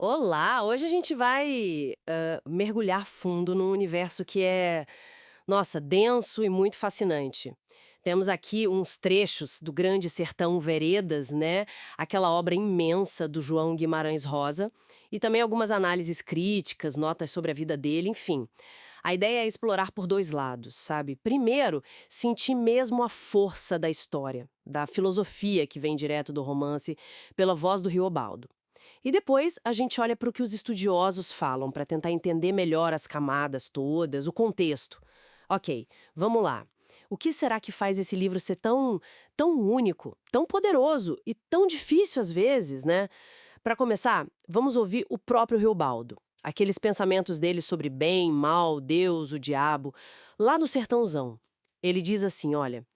Olá! Hoje a gente vai mergulhar fundo num universo que é, nossa, denso e muito fascinante. Temos aqui uns trechos do Grande Sertão Veredas, né? Aquela obra imensa do João Guimarães Rosa, e também algumas análises críticas, notas sobre a vida dele, enfim. A ideia é explorar por dois lados, sabe? Primeiro, sentir mesmo a força da história, da filosofia que vem direto do romance, pela voz do Riobaldo. E depois a gente olha para o que os estudiosos falam, para tentar entender melhor as camadas todas, o contexto. Ok, vamos lá. O que será que faz esse livro ser tão único, tão poderoso e tão difícil às vezes, né? Para começar, vamos ouvir o próprio Riobaldo. Aqueles pensamentos dele sobre bem, mal, Deus, o diabo, lá no Sertãozão. Ele diz assim: olha,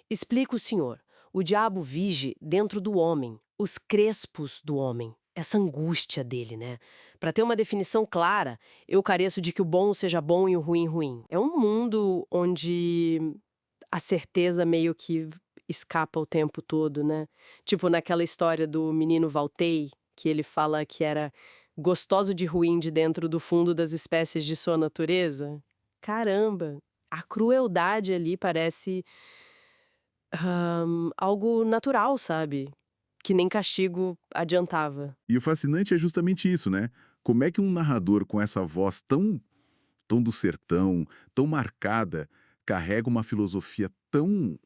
explica o senhor, o diabo vige dentro do homem, os crespos do homem. Essa angústia dele, né? Para ter uma definição clara, eu careço de que o bom seja bom e o ruim ruim. É um mundo onde a certeza meio que escapa o tempo todo, né? Tipo naquela história do menino Valtei, que ele fala que era gostoso de ruim de dentro do fundo das espécies de sua natureza. Caramba, a crueldade ali parece algo natural, sabe? Que nem castigo adiantava. E o fascinante é justamente isso, né? Como é que um narrador com essa voz tão do sertão, tão marcada, carrega uma filosofia tão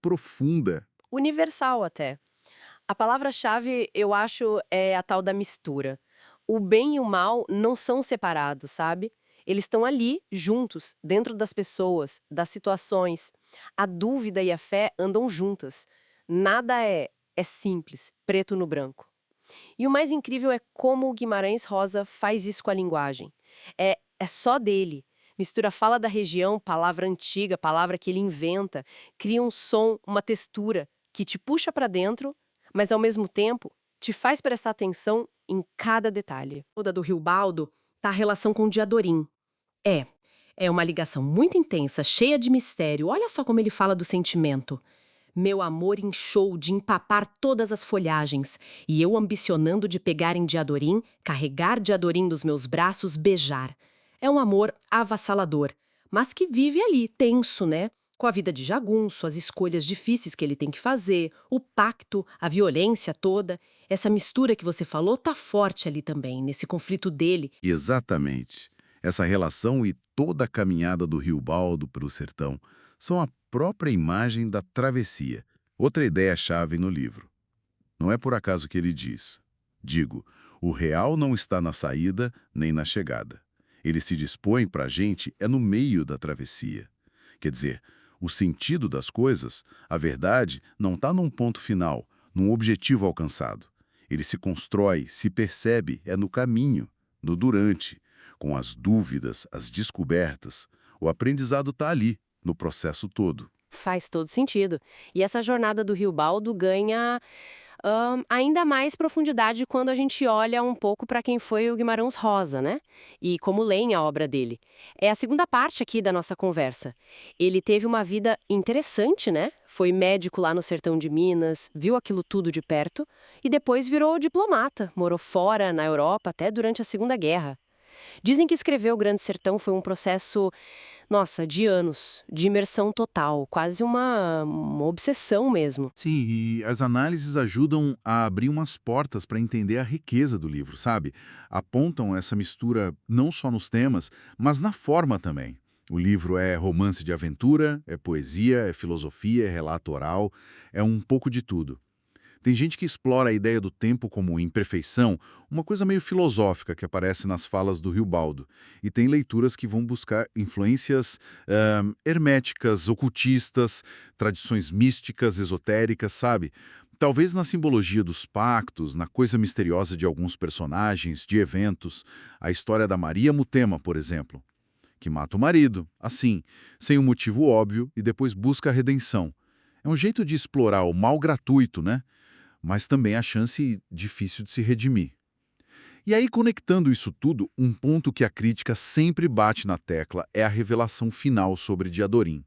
profunda? Universal até. A palavra-chave, eu acho, é a tal da mistura. O bem e o mal não são separados, sabe? Eles estão ali, juntos, dentro das pessoas, das situações. A dúvida e a fé andam juntas. Nada é simples, preto no branco. E o mais incrível é como o Guimarães Rosa faz isso com a linguagem. É só dele. Mistura fala da região, palavra antiga, palavra que ele inventa, cria um som, uma textura que te puxa para dentro, mas ao mesmo tempo te faz prestar atenção em cada detalhe. Toda do Rio Baldo tá a relação com o Diadorim. É, é uma ligação muito intensa, cheia de mistério. Olha só como ele fala do sentimento. Meu amor inchou de empapar todas as folhagens, e eu ambicionando de pegar em Diadorim, carregar Diadorim nos meus braços, beijar. É um amor avassalador, mas que vive ali, tenso, né? Com a vida de jagunço, as escolhas difíceis que ele tem que fazer, o pacto, a violência toda. Essa mistura que você falou tá forte ali também, nesse conflito dele. Exatamente. Essa relação e toda a caminhada do Rio Baldo para o sertão são a própria imagem da travessia. Outra ideia-chave no livro. Não é por acaso que ele diz. Digo, o real não está na saída nem na chegada. Ele se dispõe para a gente é no meio da travessia. Quer dizer, o sentido das coisas, a verdade, não está num ponto final, num objetivo alcançado. Ele se constrói, se percebe, é no caminho, no durante, com as dúvidas, as descobertas. O aprendizado está ali, no processo todo. Faz todo sentido. E essa jornada do Rio Baldo ganha ainda mais profundidade quando a gente olha um pouco para quem foi o Guimarães Rosa, né? E como leem a obra dele. É a segunda parte aqui da nossa conversa. Ele teve uma vida interessante, né? Foi médico lá no sertão de Minas, viu aquilo tudo de perto e depois virou diplomata, morou fora, na Europa, até durante a Segunda Guerra. Dizem que escrever O Grande Sertão foi um processo, nossa, de anos, de imersão total, quase uma obsessão mesmo. Sim, e as análises ajudam a abrir umas portas para entender a riqueza do livro, sabe? Apontam essa mistura não só nos temas, mas na forma também. O livro é romance de aventura, é poesia, é filosofia, é relato oral, é um pouco de tudo. Tem gente que explora a ideia do tempo como imperfeição, uma coisa meio filosófica que aparece nas falas do Riobaldo. E tem leituras que vão buscar influências herméticas, ocultistas, tradições místicas, esotéricas, sabe? Talvez na simbologia dos pactos, na coisa misteriosa de alguns personagens, de eventos. A história da Maria Mutema, por exemplo, que mata o marido, assim, sem um motivo óbvio e depois busca a redenção. É um jeito de explorar o mal gratuito, né? Mas também a chance difícil de se redimir. E aí, conectando isso tudo, um ponto que a crítica sempre bate na tecla é a revelação final sobre Diadorim.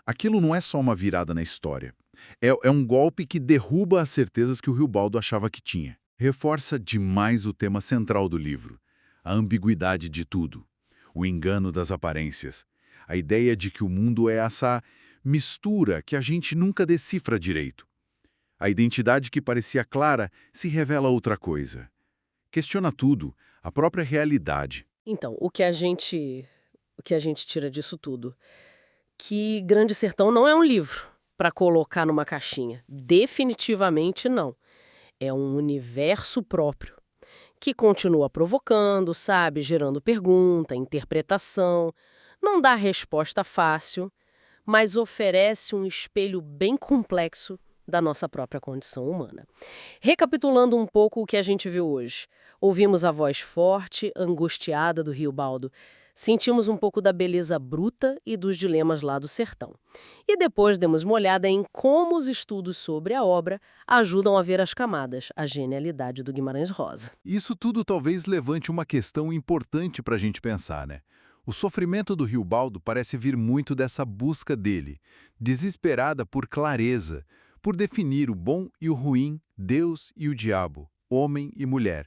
Aquilo não é só uma virada na história. É um golpe que derruba as certezas que o Riobaldo achava que tinha. Reforça demais o tema central do livro, a ambiguidade de tudo, o engano das aparências, a ideia de que o mundo é essa mistura que a gente nunca decifra direito. A identidade que parecia clara se revela outra coisa. Questiona tudo, a própria realidade. Então, o que a gente tira disso tudo? Que Grande Sertão não é um livro para colocar numa caixinha. Definitivamente não. É um universo próprio, que continua provocando, sabe, gerando pergunta, interpretação. Não dá resposta fácil, mas oferece um espelho bem complexo da nossa própria condição humana. Recapitulando um pouco o que a gente viu hoje. Ouvimos a voz forte, angustiada do Riobaldo. Sentimos um pouco da beleza bruta e dos dilemas lá do sertão. E depois demos uma olhada em como os estudos sobre a obra ajudam a ver as camadas, a genialidade do Guimarães Rosa. Isso tudo talvez levante uma questão importante para a gente pensar, né? O sofrimento do Riobaldo parece vir muito dessa busca dele, desesperada por clareza, por definir o bom e o ruim, Deus e o diabo, homem e mulher.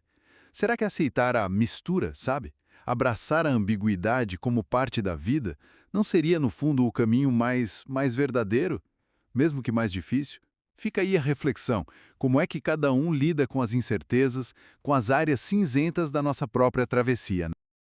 Será que aceitar a mistura, sabe? Abraçar a ambiguidade como parte da vida, não seria, no fundo, o caminho mais verdadeiro? Mesmo que mais difícil? Fica aí a reflexão. Como é que cada um lida com as incertezas, com as áreas cinzentas da nossa própria travessia, né?